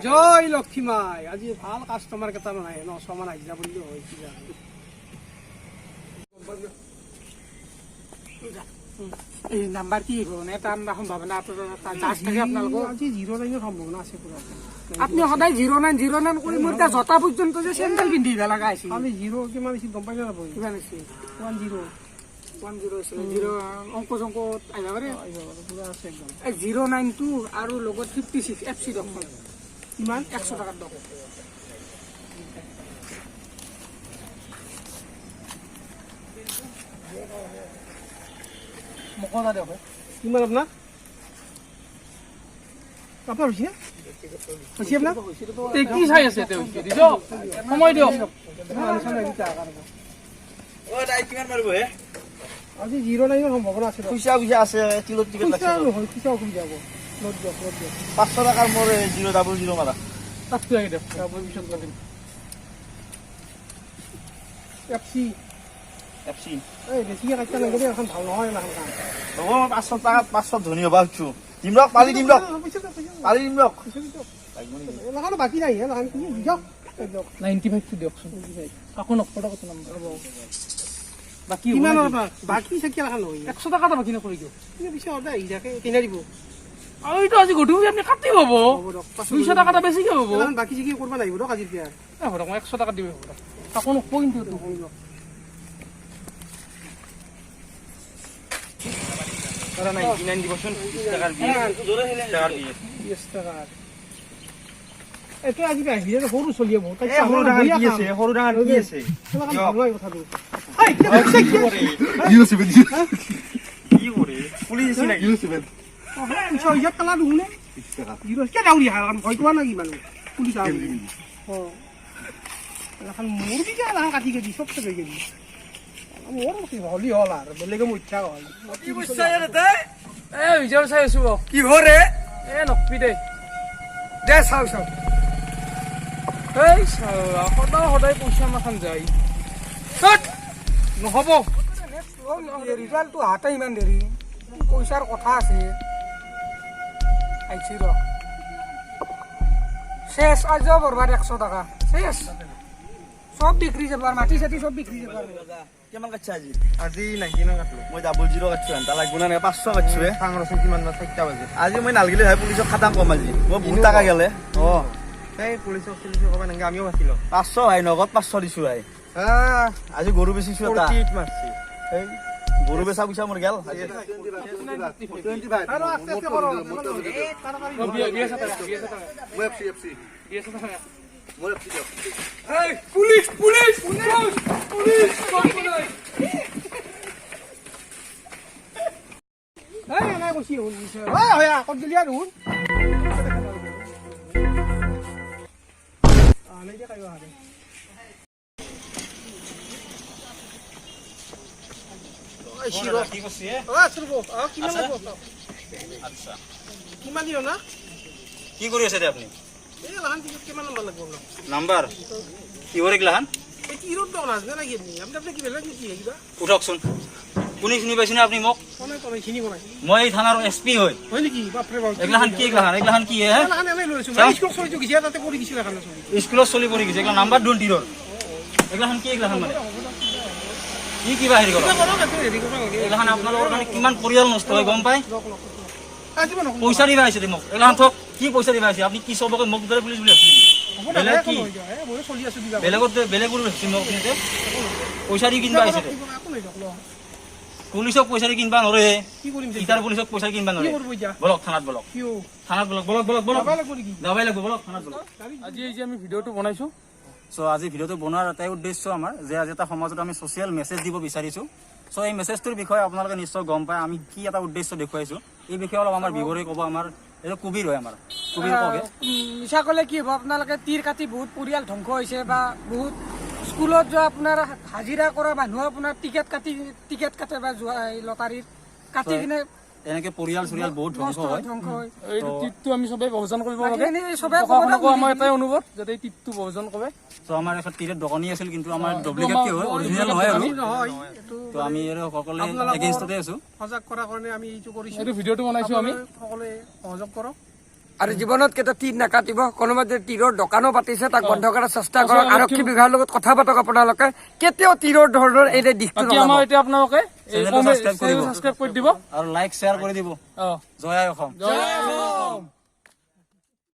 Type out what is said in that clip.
জয় লক্ষ্মী মাই আজি ভাল কাস্টমাৰ কেইটামান আহে 900 মান আহি যাব বুলি হয় কি জানো এই নাম্বাৰ কি কোনে তাৰ সম্ভাৱনা জাষ্ট থাকে আপোনালোকৰ আজি 09 সম্ভাৱনা আছে পুৰা আপনি সদায় 0909 কৰি মোৰ তা জটা পৰ্যন্ত যে চেন্ডেল পিন্ধি লাগা আছে আমি 0 কিমান আছে গম পাই না বই কিমান আছে 10 0 অংক জংক আইবা পাৰে পুৰা আছে একদম 092 আৰু লগত 56 এফসি ডকন ইমান 100 টাকা দক মকনা দেব কিমান আপনার আপনার হইছে হইছে আপনার তে কি চাই আছে তে হইছে দিছো সময় দিও আলোচনা দিতা ও দাই কিমান মারব হে আজি 09 সম্ভাৱনা আছে পইচা আছে কিলো টিকেট লাগছে পইচা কম যাব নোট দিও 500 টাকার মোরে 000 মারা তাতে আগে দেব ভবিষ্যৎ দিন এফসি এই বেছি কাটটা লাগে এখন ভাল নহয় না হ'ব 500 টাকা 500 ধনি হবা হচ্ছু দিমৰক পালি দিমৰক লাগানো বাকি নাই লাগান কি যাও 95 দিয়কচোন কাকো নকটা কত নাম্বার হ'ব বাকি কিমান বাকি কি লাগানো 100 টাকা বাকি নকৰি দিও তুমি পিছে অৰ্ডাৰ আহি থাকে কিনা দিব আইতো আজি গধু আপনি কাটি হ'ব 200 টাকাটা বেছি কি হ'ব বাকি কি কৰবা লাগিব ৰ আজি দিয়া হ'ব 100 টাকা দিবে কাকো নকইন তো Para 99 division টাকার বিয়ে জোরে হেলে টাকার বিয়ে 20 টাকা এটো আজি গাই বিয়ে সরু চলিয়ে বহুত তাই সরু ডাঙার কি আছে সরু ডাঙার কি আছে নয় কথা তো এই কি করে ইউসিব কি করে পুলিশ না ইউসিব হ্যাঁ ইছো ইয়া কালা দুনে 20 টাকা ইরো কে দাউরি হারান ভয় কোয়া নাকি মানু পুলিশ আ ও এখন মুরগি কে লাং কাটি গেছি সব থেকে গেছি মোর কি হলি হল আর বেলেগে মুচ্ছা হল কি বুঝছা রে এ বিজয় চাই আছো কি ভরে এ নকপি দে দে চাও এই শালা সদায় পইচা মাখান যায় কট নহব ৰিজাল্টটো হাতে ইমান দেৰি পইচাৰ কথা আছে আইছি ৰ শেষ আজ বৰবাদ 100 টাকা শেষ সব বিক্রি যাবার মাটি সাটি সব বিক্রি যাবার কেমন কাটছে আজি 99 কাটলো মই 00 কাটছো আনতা লাগব না 500 কাটছো এ সাংরস কিমান না 4টা বাজে আজি মই নালগিলে ভাই পুলিশক খাতাম কম আজি মই বহুত টাকা গেলে এই পুলিশক কবা নাঙ্গে আমিও বাকিলো 500 ভাই নগদ 500 দিছো ভাই আজি গরু বেচিছো এটা টিট মারছি এই গরু বেচা পয়সা মোর গেল 25 আৰু আস্তে আস্তে করো এই তাড়াতাড়ি বিয়ে সাথে মই এফসি বিয়ে সাথে মোর এফসি দাও এই পুলিশ এই না কইছি হুন ওই হয়া কত দিলিয়া হুন আলে যে কাইবা হারে ওই শিরো কি কইছি সুরবো কিমান লাগবো আচ্ছা কিমান দিও না কি কৰি আছে আপনি এই লাহান টিকেট কিমান নাম্বার লাগবো নাম্বার কি হরে লাহান এই কি রোড দন আসবে নাকি আপনি কি বেলা কি কিবা উঠকছুন কোনি চিনি পাইছিনা আপনি মোক কোনে চিনি কোনাই মই এই থানাৰ এসপি হয় নেকি বাপ ৰে বাপ এগলাহান কি হে লাহান আমি লৈছো স্কুল চলি গিছে তাতে কৰি গিছে লাহান স্কুলত চলি পৰি গিছে এগলা নাম্বাৰ ডন টিৰৰ এগলাহান মানে কি কিবা হেৰি কৰক এগলাহান আপোনালোকৰ কাৰণে কিমান পৰিয়াল নষ্ট হয় গম পায় পইচা দিবা আছে মোক এগলাহান থক কি পইচা দিবা আছে আপনি কি সবকে মোক ধরে পুলিশ বলি আছে বেলেগ কি মই চলি আছো দিবা বেলেগৰ মোক নিতে পইচা দি কিনবা আছে পুলিশক পইচা দি কিনবা নৰে কি কৰিম ইটাৰ পুলিশক পইচা কিনবা নৰে বলক থানাত বলক কিও থানাত বলক দাবাই লাগব বলক থানাত বলক আজি এই যে আমি ভিডিওটো বনাইছো সো আজি ভিডিওটো বনোৱাৰ এটাই উদ্দেশ্য আমাৰ যে আজি এটা সমাজত আমি সোশ্যাল মেসেজ দিব বিচাৰিছো সো এই মেসেজটোৰ বিষয়ে আপোনালোকে নিশ্চয় গম পায় আমি কি এটা উদ্দেশ্য দেখুৱাইছো এই বিষয়ে অলপ আমাৰ বিৱৰণ ক'ব আমাৰ এটা কুবিৰ হয় আমাৰ কুবিৰ কগে মিছা কলে কি হ'ব আপোনালোকে তীৰ কাটি বহুত পৰিয়াল ধ্বংস হৈছে বা বহুত স্কুলত যোৱা আপোনাৰ হাজিৰা কৰা মানুহ আপোনাৰ টিকেট কাটে বা যোৱা লটাৰীৰ কাটি কিনে এনেকে পৰিয়াল বহুত ধ্বংস হয় এই টিপটো আমি সবে বহজন কৰিব লাগে সবে আমাৰ এটাই অনুৰোধ যাতে এই টিপটো বহজন কৰে তো আমাৰ এখন টিকেট দোকানী আছিল কিন্তু আমাৰ ডুপ্লিকেট কি হয় অৰিজিনাল নহয় তো আমি এৰ সকলে এগেইনষ্টতে আছো সজাগ কৰাৰ কাৰণে আমি এইটো কৰিছো এইটো ভিডিওটো বনাইছো আমি সকলে সহযোগ কৰক আৰু জীৱনত কেতিয়া তীৰ নাকাটিব কোনোবা যদি তীৰৰ দোকানো পাতিছে তাক বন্ধ কৰাৰ চেষ্টা কৰক আৰক্ষী বিভাগৰ লগত কথা পাতক আপোনালোকে কেতিয়াও তীৰৰ ধৰণৰ এই দিশটো আমাৰ এতিয়া আপোনালোকে সাবস্ক্ৰাইব কৰি দিব আৰু লাইক শ্বেয়াৰ কৰি দিব জয় অসম